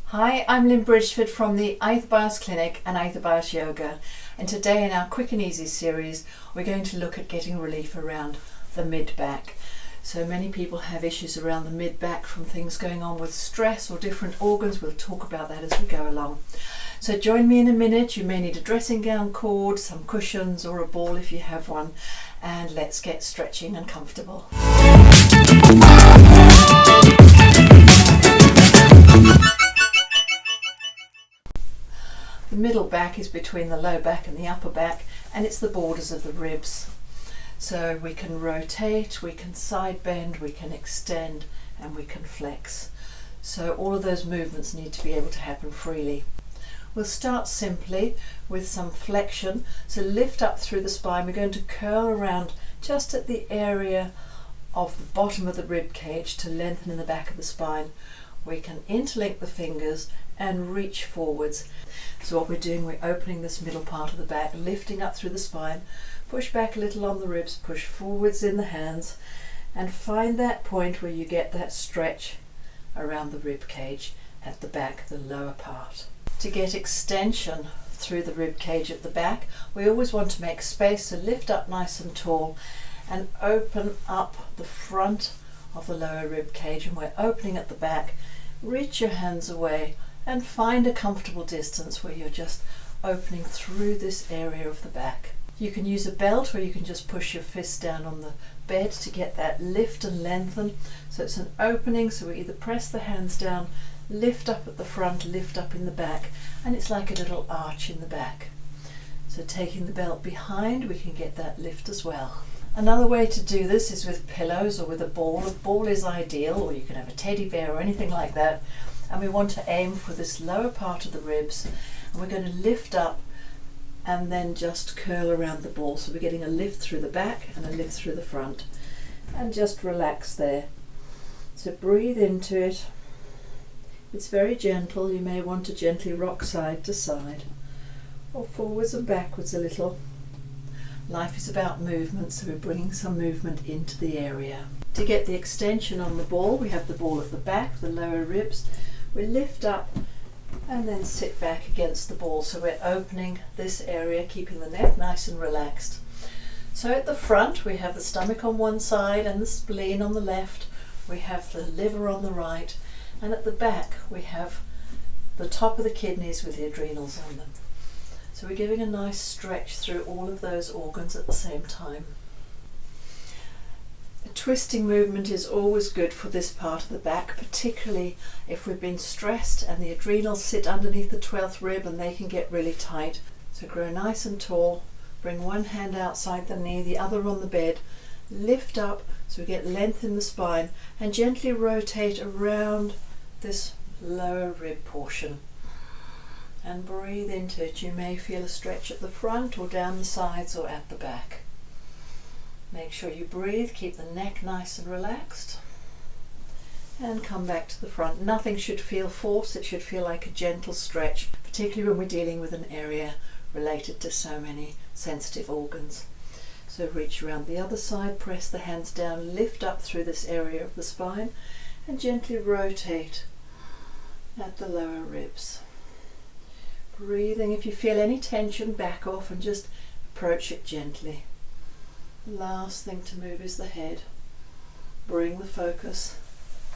Hi, I'm Lynn Bridgeford from the Aetherbios Clinic and Aetherbios Yoga, and today in our Quick and Easy series we're going to look at getting relief around the mid-back. So many people have issues around the mid-back from things going on with stress or different organs. We'll talk about that as we go along. So join me in a minute. You may need a dressing gown cord, some cushions or a ball if you have one, and let's get stretching and comfortable. The middle back is between the low back and the upper back, and it's the borders of the ribs. So we can rotate, we can side bend, we can extend, and we can flex. So all of those movements need to be able to happen freely. We'll start simply with some flexion. So lift up through the spine. We're going to curl around just at the area of the bottom of the rib cage to lengthen in the back of the spine. We can interlink the fingers and reach forwards. So what we're doing, we're opening this middle part of the back, lifting up through the spine, push back a little on the ribs, push forwards in the hands, and find that point where you get that stretch around the rib cage at the back, the lower part. To get extension through the rib cage at the back, we always want to make space, so lift up nice and tall and open up the front of the lower rib cage, and we're opening at the back. Reach your hands away and find a comfortable distance where you're just opening through this area of the back. You can use a belt, or you can just push your fist down on the bed to get that lift and lengthen. So it's an opening, so we either press the hands down, lift up at the front, lift up in the back, and it's like a little arch in the back. So taking the belt behind, we can get that lift as well. Another way to do this is with pillows or with a ball. A ball is ideal, or you can have a teddy bear or anything like that. And we want to aim for this lower part of the ribs, and we're going to lift up and then just curl around the ball. So we're getting a lift through the back and a lift through the front, and just relax there. So breathe into it. It's very gentle. You may want to gently rock side to side or forwards and backwards a little. Life is about movement, so we're bringing some movement into the area. To get the extension on the ball, we have the ball at the back, the lower ribs. We lift up and then sit back against the ball. So we're opening this area, keeping the neck nice and relaxed. So at the front, we have the stomach on one side and the spleen on the left. We have the liver on the right. And at the back, we have the top of the kidneys with the adrenals on them. So we're giving a nice stretch through all of those organs at the same time. A twisting movement is always good for this part of the back, particularly if we've been stressed and the adrenals sit underneath the 12th rib and they can get really tight. So grow nice and tall, bring one hand outside the knee, the other on the bed, lift up so we get length in the spine, and gently rotate around this lower rib portion. And breathe into it. You may feel a stretch at the front or down the sides or at the back. Make sure you breathe, keep the neck nice and relaxed, and come back to the front. Nothing should feel forced, it should feel like a gentle stretch, particularly when we're dealing with an area related to so many sensitive organs. So reach around the other side, press the hands down, lift up through this area of the spine, and gently rotate at the lower ribs. Breathing. If you feel any tension, back off and just approach it gently. Last thing to move is the head. Bring the focus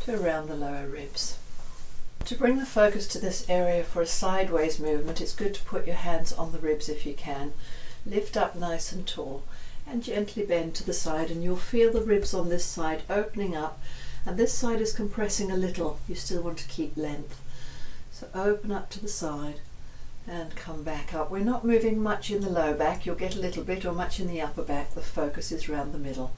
to around the lower ribs. To bring the focus to this area for a sideways movement, it's good to put your hands on the ribs if you can. Lift up nice and tall and gently bend to the side, and you'll feel the ribs on this side opening up, and this side is compressing a little. You still want to keep length. So open up to the side and come back up. We're not moving much in the low back. You'll get a little bit, or much in the upper back. The focus is around the middle.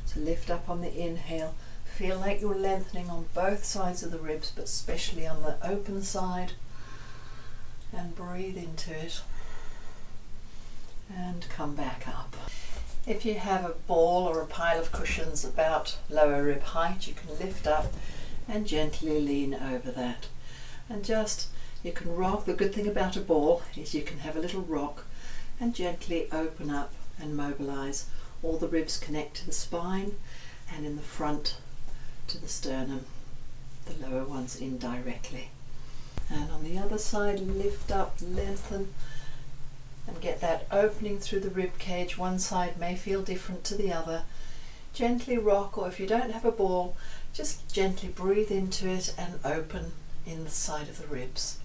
So lift up on the inhale. Feel like you're lengthening on both sides of the ribs, but especially on the open side. And breathe into it. And come back up. If you have a ball or a pile of cushions about lower rib height, you can lift up and gently lean over that. And just, you can rock. The good thing about a ball is you can have a little rock and gently open up and mobilize. All the ribs connect to the spine, and in the front to the sternum, the lower ones in directly. On the other side, lift up, lengthen, and get that opening through the rib cage. One side may feel different to the other. Gently rock, or if you don't have a ball, just gently breathe into it and open in the side of the ribs.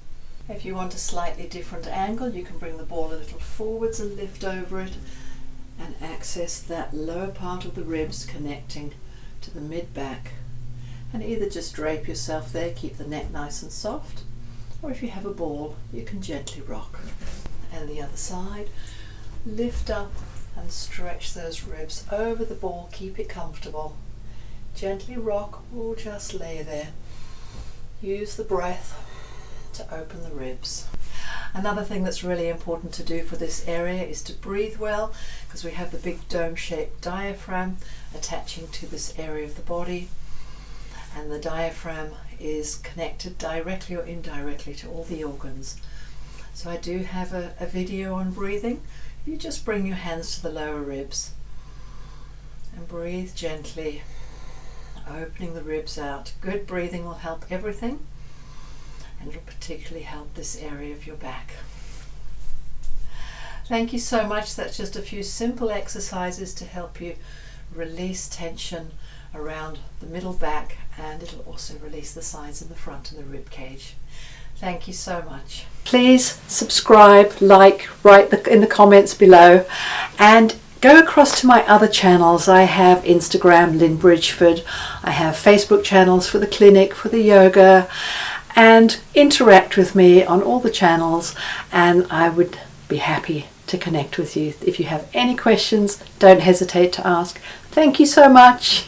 If you want a slightly different angle, you can bring the ball a little forwards and lift over it and access that lower part of the ribs connecting to the mid-back. And either just drape yourself there, keep the neck nice and soft, or if you have a ball, you can gently rock. And the other side, lift up and stretch those ribs over the ball, keep it comfortable. Gently rock or just lay there. Use the breath to open the ribs. Another thing that's really important to do for this area is to breathe well, because we have the big dome-shaped diaphragm attaching to this area of the body, and the diaphragm is connected directly or indirectly to all the organs. So I do have a video on breathing. You just bring your hands to the lower ribs and breathe gently, opening the ribs out. Good breathing will help everything, and it'll particularly help this area of your back. Thank you so much. That's just a few simple exercises to help you release tension around the middle back, and it'll also release the sides and the front of the rib cage. Thank you so much. Please subscribe, like, write in the comments below, and go across to my other channels. I have Instagram, Lynn Bridgeford. I have Facebook channels for the clinic, for the yoga, and interact with me on all the channels, and I would be happy to connect with you. If you have any questions, don't hesitate to ask. Thank you so much.